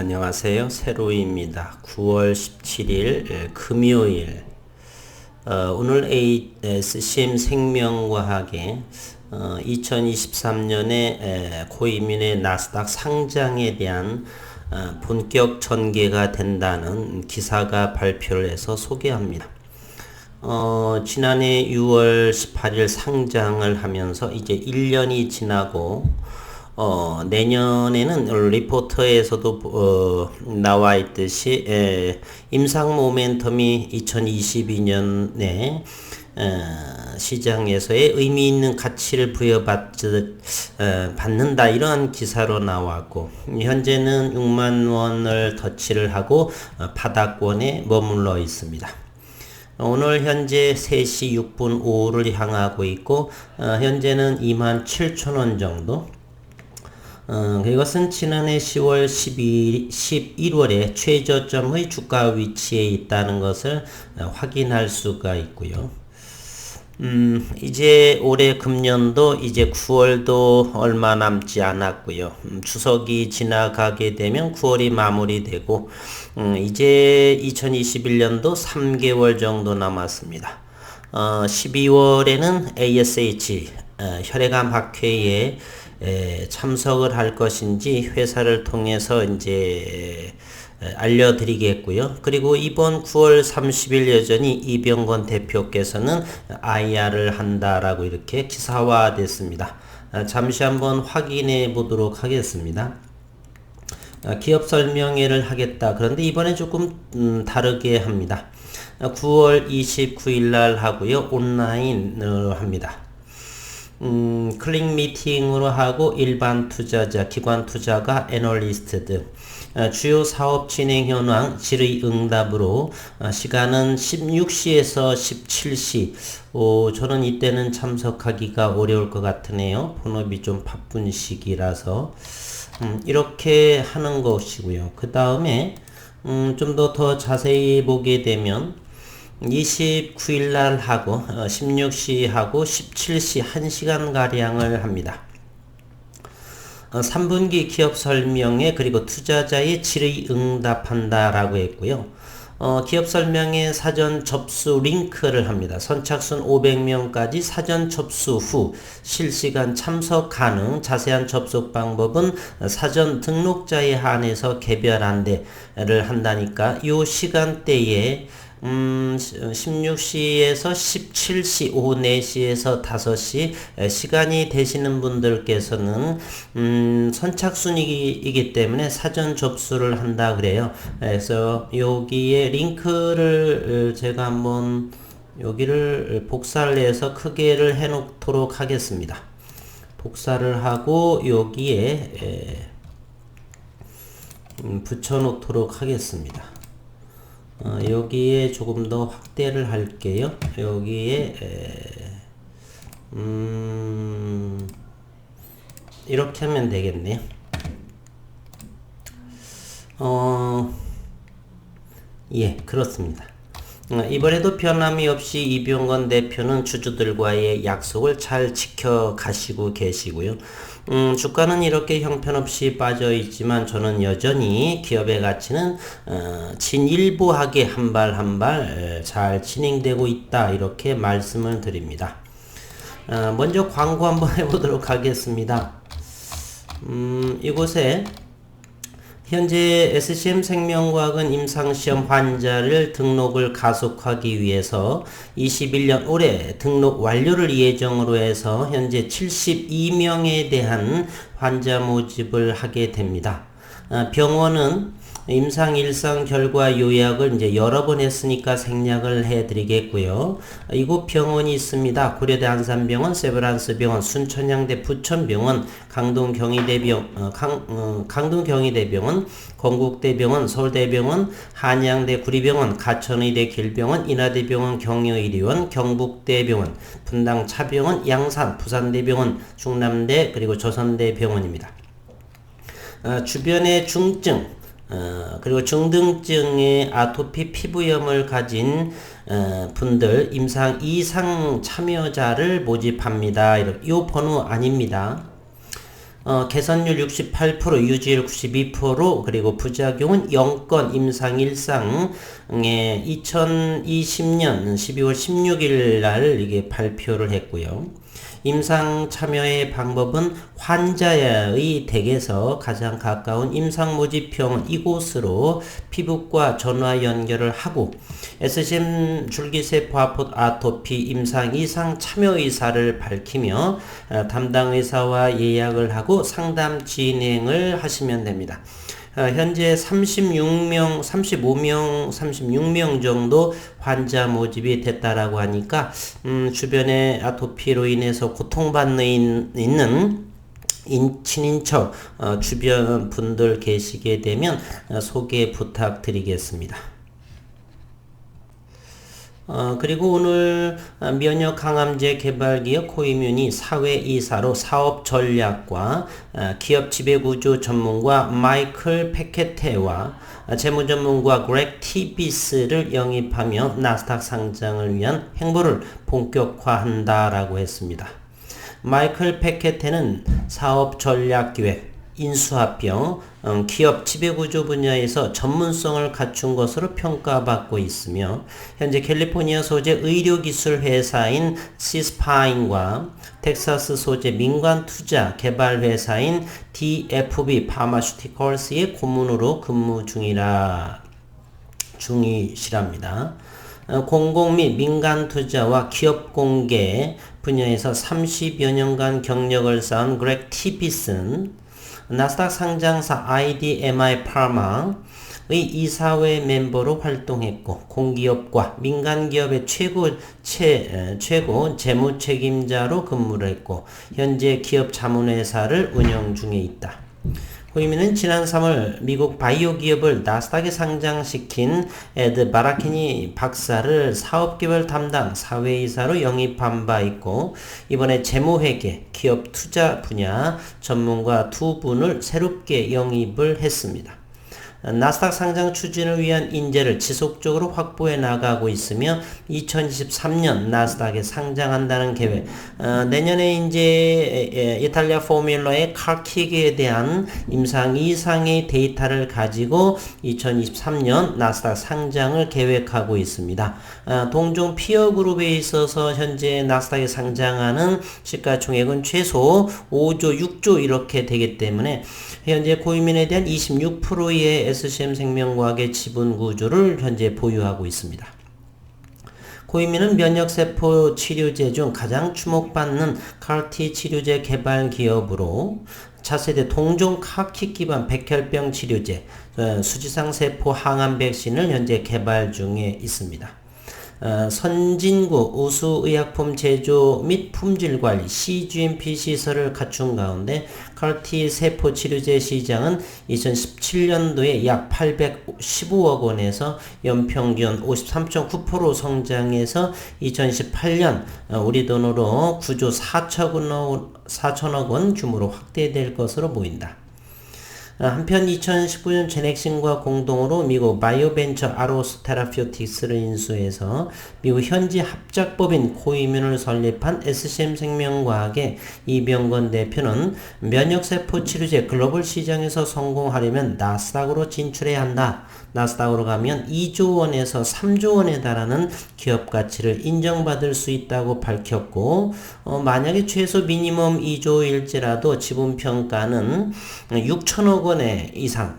안녕하세요. 세로이입니다. 9월 17일 금요일. 오늘 SCM 생명과학의 2023년에 고이민의 나스닥 상장에 대한 본격 전개가 된다는 기사가 발표를 해서 소개합니다. 지난해 6월 18일 상장을 하면서 이제 1년이 지나고 내년에는 리포터에서도 나와 있듯이 임상 모멘텀이 2022년에 시장에서의 의미 있는 가치를 받는다, 이러한 기사로 나왔고, 현재는 6만 원을 터치를 하고 바닥권에 머물러 있습니다. 오늘 현재 3시 6분 5를 향하고 있고, 현재는 27,000원 정도. 이것은 지난해 10월 11월에 최저점의 주가 위치에 있다는 것을 확인할 수가 있고요. 이제 올해 금년도 이제 9월도 얼마 남지 않았고요. 추석이 지나가게 되면 9월이 마무리되고, 이제 2021년도 3개월 정도 남았습니다. 12월에는 ASH 혈액암 학회에 참석을 할 것인지 회사를 통해서 이제 알려드리겠고요. 그리고 이번 9월 30일 여전히 이병건 대표께서는 IR을 한다라고 이렇게 기사화됐습니다. 잠시 한번 확인해 보도록 하겠습니다. 기업 설명회를 하겠다. 그런데 이번에 조금 다르게 합니다. 9월 29일 날 하고요. 온라인으로 합니다. 클릭 미팅으로 하고 일반 투자자, 기관 투자가, 애널리스트 등 주요 사업 진행 현황, 질의 응답으로 시간은 16시에서 17시. 저는 이때는 참석하기가 어려울 것 같으네요. 본업이 좀 바쁜 시기라서 이렇게 하는 것이고요. 그 다음에 좀 더 자세히 보게 되면 29일 날 하고 16시 하고 17시 1시간 가량을 합니다. 3분기 기업 설명회, 그리고 투자자의 질의 응답한다 라고 했고요. 기업 설명회 사전 접수 링크를 합니다. 선착순 500명까지 사전 접수 후 실시간 참석 가능. 자세한 접속 방법은 사전 등록자에 한해서 개별 안내를 한다니까 요 시간대에 16시에서 17시, 오후 4시에서 5시 시간이 되시는 분들께서는 선착순이기 때문에 사전 접수를 한다 그래요. 그래서 여기에 링크를 제가 한번 여기를 복사를 해서 크게를 해 놓도록 하겠습니다. 복사를 하고 여기에 붙여 놓도록 하겠습니다. 여기에 조금 더 확대를 할게요. 여기에 이렇게 하면 되겠네요. 예, 그렇습니다. 이번에도 변함이 없이 이병건 대표는 주주들과의 약속을 잘 지켜가시고 계시고요. 주가는 이렇게 형편없이 빠져 있지만 저는 여전히 기업의 가치는 진일보하게 한 발 한 발 잘 진행되고 있다, 이렇게 말씀을 드립니다. 먼저 광고 한번 해보도록 하겠습니다. 이곳에 현재 SCM 생명과학은 임상시험 환자를 등록을 가속하기 위해서 21년 올해 등록 완료를 예정으로 해서 현재 72명에 대한 환자 모집을 하게 됩니다. 병원은 임상 일상 결과 요약을 이제 여러 번 했으니까 생략을 해드리겠고요. 이곳 병원이 있습니다. 고려대 안산병원, 세브란스병원, 순천향대 부천병원, 강동경희대병원, 건국대병원, 서울대병원, 한양대 구리병원, 가천의대 길병원, 인하대병원, 경희의료원, 경북대병원, 분당 차병원, 양산, 부산대병원, 충남대, 그리고 조선대병원입니다. 주변의 중증, 그리고 중등증의 아토피 피부염을 가진 분들 임상 이상 참여자를 모집합니다. 이 번호 아닙니다. 개선율 68%, 유지율 92%, 그리고 부작용은 0건, 임상 일상에 2020년 12월 16일 날 이게 발표를 했고요. 임상 참여의 방법은 환자의 댁에서 가장 가까운 임상 모집병원 이곳으로 피부과 전화 연결을 하고 SCM 줄기세포 아토피 임상 이상 참여 의사를 밝히며 담당 의사와 예약을 하고 상담 진행을 하시면 됩니다. 현재 36명 정도 환자 모집이 됐다라고 하니까 주변에 아토피로 인해서 고통받는 있는 친인척 주변 분들 계시게 되면 소개 부탁드리겠습니다. 그리고 오늘 면역항암제 개발기업 코이뮨이 사회이사로 사업전략과 기업 지배구조 전문가 마이클 페케테와 재무전문가 그렉 티비스를 영입하며 나스닥 상장을 위한 행보를 본격화한다라고 했습니다. 마이클 페케테는 사업전략기획, 인수합병, 기업 지배구조 분야에서 전문성을 갖춘 것으로 평가받고 있으며 현재 캘리포니아 소재 의료기술 회사인 시스파인과 텍사스 소재 민간투자 개발 회사인 DFB 파마슈티컬스의 고문으로 근무 중이시랍니다. 공공 및 민간 투자와 기업 공개 분야에서 30여 년간 경력을 쌓은 그렉 티비스는 나스닥 상장사 IDMI 파마의 이사회 멤버로 활동했고 공기업과 민간기업의 최고 재무 책임자로 근무를 했고 현재 기업 자문회사를 운영 중에 있다. 코이뮨은 지난 3월 미국 바이오 기업을 나스닥에 상장시킨 에드 바라키니 박사를 사업개발 담당 사회이사로 영입한 바 있고 이번에 재무회계, 기업 투자 분야 전문가 2분을 새롭게 영입을 했습니다. 나스닥 상장 추진을 위한 인재를 지속적으로 확보해 나가고 있으며 2023년 나스닥에 상장한다는 계획, 내년에 이제 이탈리아 포뮬러의 칼킥에 대한 임상 이상의 데이터를 가지고 2023년 나스닥 상장을 계획하고 있습니다. 동종 피어 그룹에 있어서 현재 나스닥에 상장하는 시가총액은 최소 5조, 6조 이렇게 되기 때문에 현재 코이뮨에 대한 26%의 SCM 생명과학의 지분 구조를 현재 보유하고 있습니다. 코이뮨은 면역세포 치료제 중 가장 주목받는 CAR-T 치료제 개발 기업으로 차세대 동종 CAR-T 기반 백혈병 치료제, 수지상 세포 항암 백신을 현재 개발 중에 있습니다. 선진국 우수의약품 제조 및 품질관리 CGMP 시설을 갖춘 가운데 CAR-T 세포 치료제 시장은 2017년도에 약 815억 원에서 연평균 53.9% 성장해서 2018년 우리 돈으로 9조 4천억 원 규모로 확대될 것으로 보인다. 한편 2019년 제넥신과 공동으로 미국 바이오벤처 아로스 테라퓨틱스를 인수해서 미국 현지 합작법인 코이뮨을 설립한 SCM 생명과학의 이병건 대표는 면역세포 치료제 글로벌 시장에서 성공하려면 나스닥으로 진출해야 한다. 나스닥으로 가면 2조 원에서 3조 원에 달하는 기업 가치를 인정받을 수 있다고 밝혔고 만약에 최소 미니멈 2조일지라도 지분평가는 6천억 원의 이상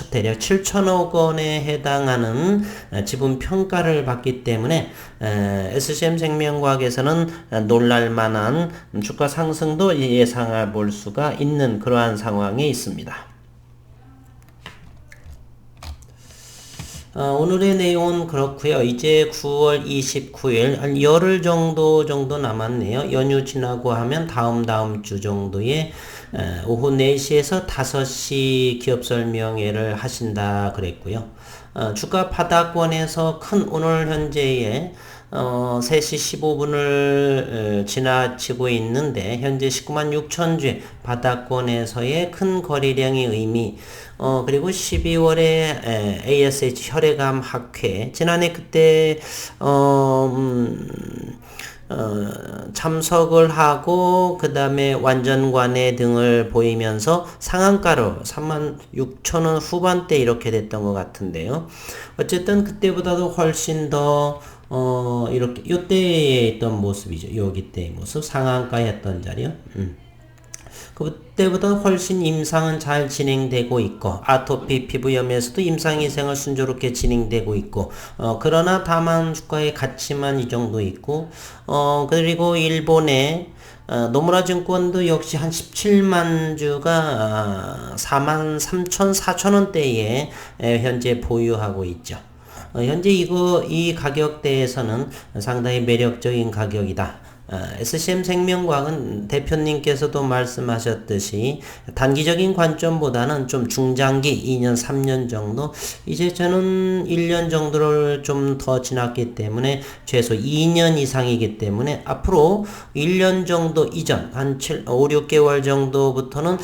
대략 7천억 원에 해당하는 지분평가를 받기 때문에 SCM 생명과학에서는 놀랄만한 주가 상승도 예상해 볼 수가 있는 그러한 상황에 있습니다. 오늘의 내용은 그렇고요. 이제 9월 29일 한 열흘 정도 남았네요. 연휴 지나고 하면 다음 주 정도에 오후 4시에서 5시 기업 설명회를 하신다 그랬고요. 주가 바닥권에서 큰 오늘 현재의 3시 15분을 지나치고 있는데 현재 19만 6천 주의 바닥권에서의 큰 거래량의 의미 그리고 12월에 ASH 혈액암 학회 지난해 그때 참석을 하고 그 다음에 완전관해 등을 보이면서 상한가로 36,000원 후반대 이렇게 됐던 것 같은데요. 어쨌든 그때보다도 훨씬 더 이렇게 요때에 있던 모습이죠. 여기 때의 모습 상한가였던 자리요. 그때보다 훨씬 임상은 잘 진행되고 있고 아토피 피부염에서도 임상위생을 순조롭게 진행되고 있고 그러나 다만 주가의 가치만 이 정도 있고 그리고 일본의 노무라 증권도 역시 한 17만 주가 43,000~4,000원대에 현재 보유하고 있죠. 현재 이 가격대에서는 상당히 매력적인 가격이다. SCM 생명과학은 대표님께서도 말씀하셨듯이 단기적인 관점보다는 좀 중장기 2년 3년 정도 이제 저는 1년 정도를 좀 더 지났기 때문에 최소 2년 이상이기 때문에 앞으로 1년 정도 이전 한 5, 6개월 정도부터는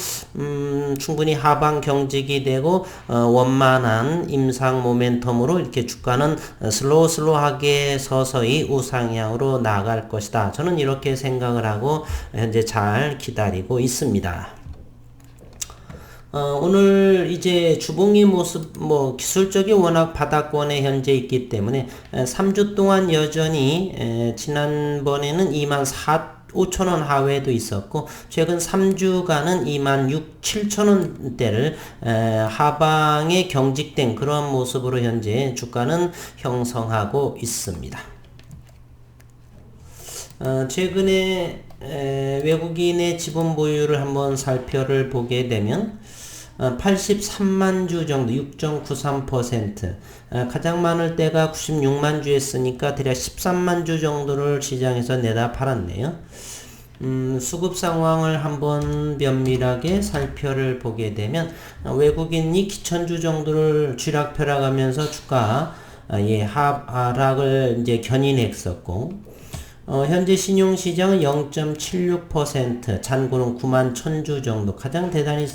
충분히 하방 경직이 되고 원만한 임상 모멘텀으로 이렇게 주가는 슬로우하게 서서히 우상향으로 나갈 것이다. 저는 이렇게 생각을 하고 현재 잘 기다리고 있습니다. 오늘 이제 주봉의 모습, 기술적이 워낙 바닥권에 현재 있기 때문에 3주 동안 여전히 지난번에는 24,500원 하회도 있었고 최근 3주간은 26,000~27,000원대를 하방에 경직된 그런 모습으로 현재 주가는 형성하고 있습니다. 최근에 외국인의 지분 보유를 한번 살펴를 보게 되면 83만 주 정도 6.93% 가장 많을 때가 96만 주였으니까 대략 13만 주 정도를 시장에서 내다 팔았네요. 수급 상황을 한번 면밀하게 살펴를 보게 되면 외국인이 기천주 정도를 쥐락펴락하면서 주가 하락을 이제 견인했었고 현재 신용시장은 0.76%, 잔고는 9만 1000주 정도, 가장 대단히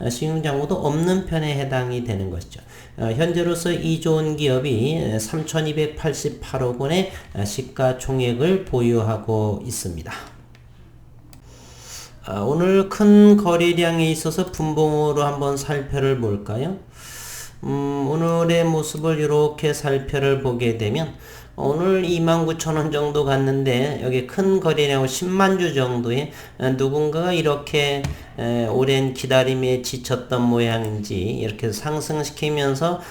신용잔고도 없는 편에 해당이 되는 것이죠. 현재로서 이 좋은 기업이 3,288억 원의 시가총액을 보유하고 있습니다. 오늘 큰 거래량에 있어서 분봉으로 한번 살펴를 볼까요? 오늘의 모습을 이렇게 살펴를 보게 되면 오늘 29,000원 정도 갔는데 여기 큰 거래량으로 10만 주 정도의 누군가가 이렇게 오랜 기다림에 지쳤던 모양인지 이렇게 상승시키면서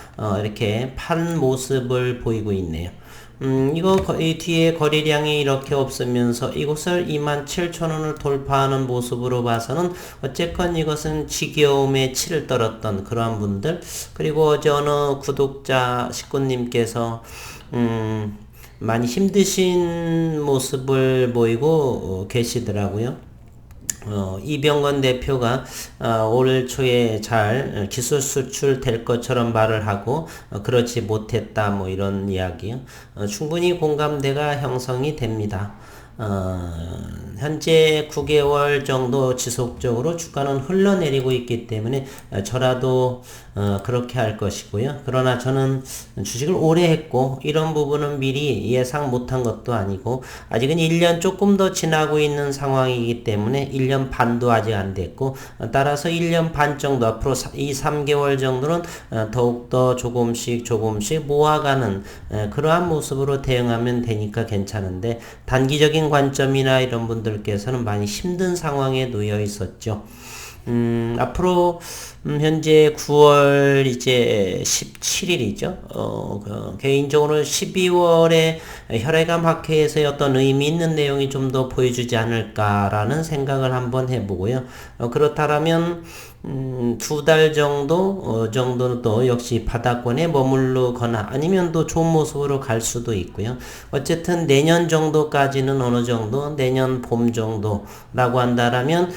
이렇게 판 모습을 보이고 있네요. 이 뒤에 거래량이 이렇게 없으면서 이곳을 27,000원을 돌파하는 모습으로 봐서는 어쨌건 이것은 지겨움에 치를 떨었던 그러한 분들, 그리고 어제 어느 구독자 식구님께서 많이 힘드신 모습을 보이고 계시더라고요. 이병건 대표가 올 초에 잘 기술 수출될 것처럼 말을 하고 그렇지 못했다 뭐 이런 이야기요. 충분히 공감대가 형성이 됩니다. 현재 9개월 정도 지속적으로 주가는 흘러내리고 있기 때문에 저라도 그렇게 할 것이고요. 그러나 저는 주식을 오래 했고 이런 부분은 미리 예상 못한 것도 아니고 아직은 1년 조금 더 지나고 있는 상황이기 때문에 1년 반도 아직 안 됐고 따라서 1년 반 정도 앞으로 2~3개월 정도는 더욱더 조금씩 모아가는 그러한 모습으로 대응하면 되니까 괜찮은데 단기적인 관점이나 이런 분들께서는 많이 힘든 상황에 놓여 있었죠. 앞으로 현재 9월 이제 17일이죠. 개인적으로 12월에 혈액암 학회에서의 어떤 의미 있는 내용이 좀 더 보여주지 않을까라는 생각을 한번 해보고요. 그렇다면 2달 정도는 또 역시 바닥권에 머무르거나 아니면 또 좋은 모습으로 갈 수도 있고요. 어쨌든 내년 정도까지는 어느 정도 내년 봄 정도라고 한다라면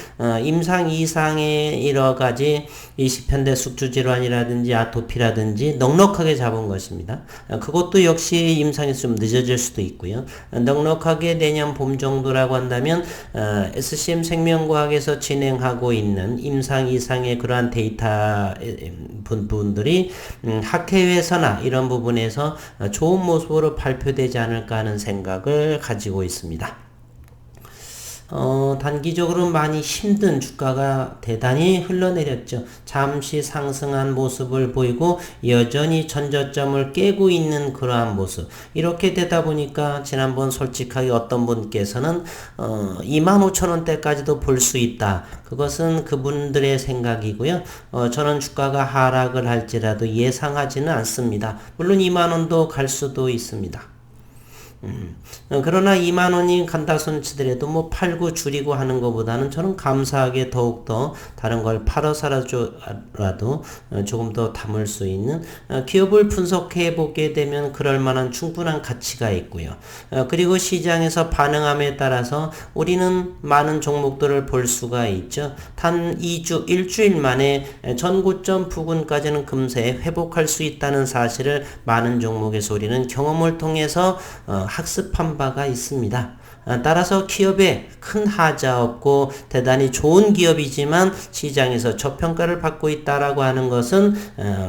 임상 이상의 여러 가지 20현대 숙주질환이라든지 아토피라든지 넉넉하게 잡은 것입니다. 그것도 역시 임상에서 좀 늦어질 수도 있고요. 넉넉하게 내년 봄 정도라고 한다면 SCM 생명과학에서 진행하고 있는 임상 이상의 그러한 데이터 분들이 학회에서나 이런 부분에서 좋은 모습으로 발표되지 않을까 하는 생각을 가지고 있습니다. 단기적으로 많이 힘든 주가가 대단히 흘러내렸죠. 잠시 상승한 모습을 보이고 여전히 전저점을 깨고 있는 그러한 모습. 이렇게 되다 보니까 지난번 솔직하게 어떤 분께서는 25,000원대까지도 볼 수 있다. 그것은 그분들의 생각이고요. 저는 주가가 하락을 할지라도 예상하지는 않습니다. 물론 2만원도 갈 수도 있습니다. 그러나 2만원이 간다 손치더라도 뭐 팔고 줄이고 하는 것보다는 저는 감사하게 더욱더 다른 걸 팔아서라도 조금 더 담을 수 있는 기업을 분석해 보게 되면 그럴 만한 충분한 가치가 있고요. 그리고 시장에서 반응함에 따라서 우리는 많은 종목들을 볼 수가 있죠. 단 2주, 일주일 만에 전고점 부근까지는 금세 회복할 수 있다는 사실을 많은 종목에서 우리는 경험을 통해서 학습한 바가 있습니다. 따라서 기업에 큰 하자 없고 대단히 좋은 기업이지만 시장에서 저평가를 받고 있다라고 하는 것은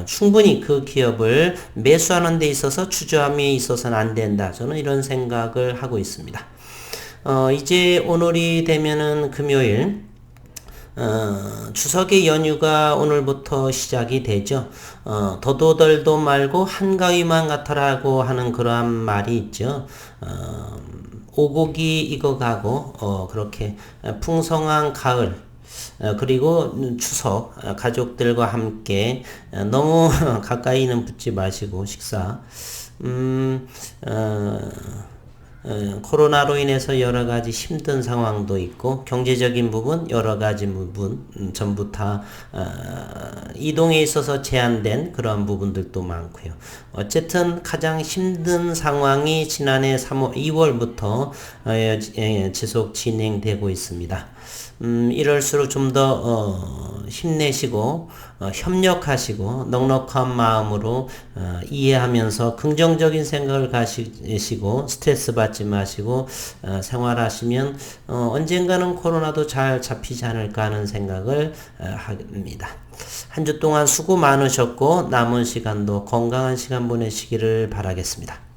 충분히 그 기업을 매수하는 데 있어서 주저함이 있어서는 안 된다. 저는 이런 생각을 하고 있습니다. 이제 오늘이 되면은 금요일 추석의 연휴가 오늘부터 시작이 되죠. 더도덜도 말고 한가위만 같아라고 하는 그러한 말이 있죠. 오곡이 익어가고 그렇게 풍성한 가을 그리고 추석 가족들과 함께 너무 가까이는 붙지 마시고 식사 코로나로 인해서 여러 가지 힘든 상황도 있고 경제적인 부분 여러 가지 부분 전부 다 이동에 있어서 제한된 그런 부분들도 많고요. 어쨌든 가장 힘든 상황이 지난해 2월부터 지속 진행되고 있습니다. 이럴수록 좀 더 힘내시고 협력하시고 넉넉한 마음으로 이해하면서 긍정적인 생각을 가지시고 스트레스 받지 마시고 생활하시면 언젠가는 코로나도 잘 잡히지 않을까 하는 생각을 합니다. 한 주 동안 수고 많으셨고 남은 시간도 건강한 시간 보내시기를 바라겠습니다.